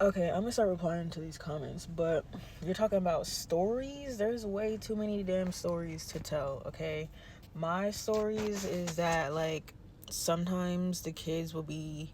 Okay, I'm gonna start replying to these comments, but you're talking about stories? There's way too many damn stories to tell, okay? My stories is that, like, sometimes the kids will be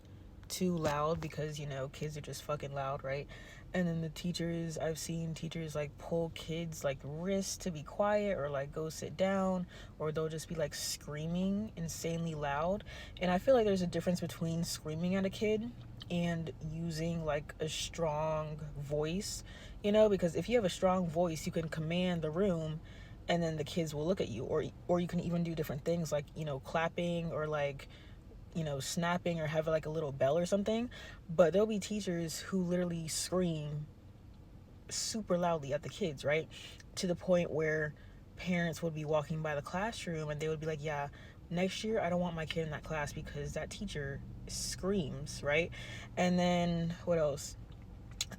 too loud because, kids are just fucking loud, right? And then the teachers, I've seen teachers, like, pull kids, like, wrists to be quiet or, like, go sit down, or they'll just be, like, screaming insanely loud. And I feel like there's a difference between screaming at a kid and using like a strong voice, because if you have a strong voice, you can command the room and then the kids will look at you, or you can even do different things like, clapping or like, snapping or have like a little bell or something. But there'll be teachers who literally scream super loudly at the kids, right? To the point where parents would be walking by the classroom and they would be like, yeah, next year I don't want my kid in that class because that teacher screams, right? And then what else?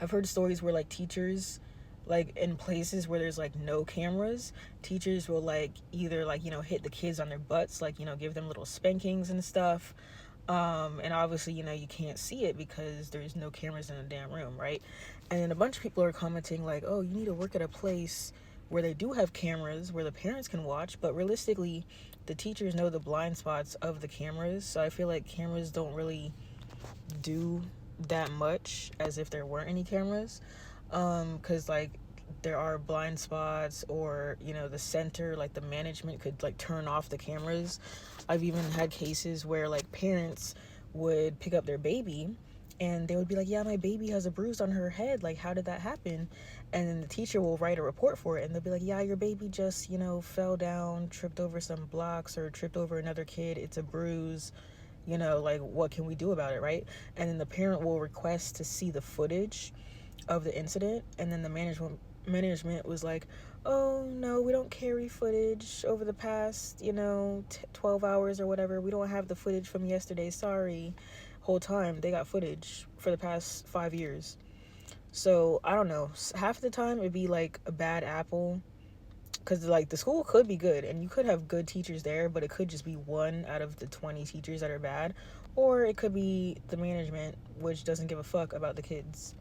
I've heard stories where like teachers, like in places where there's like no cameras, teachers will like either like, hit the kids on their butts, like, give them little spankings and stuff. And obviously, you can't see it because there's no cameras in the damn room, right? And then a bunch of people are commenting like, oh, you need to work at a place where they do have cameras where the parents can watch, but realistically the teachers know the blind spots of the cameras, so I feel like cameras don't really do that much as if there weren't any cameras. Because like there are blind spots, or the center, like the management could like turn off the cameras. I've even had cases where like parents would pick up their baby and they would be like, yeah, my baby has a bruise on her head, like how did that happen? And then the teacher will write a report for it and they'll be like, yeah, your baby just fell down, tripped over some blocks, or tripped over another kid, it's a bruise, like what can we do about it, right? And then the parent will request to see the footage of the incident, and then the management was like, oh no, we don't carry footage over the past 12 hours or whatever, we don't have the footage from yesterday, sorry. Whole time they got footage for the past 5 years. So I don't know, half the time it'd be like a bad apple, because like the school could be good and you could have good teachers there, but it could just be one out of the 20 teachers that are bad, or it could be the management which doesn't give a fuck about the kids.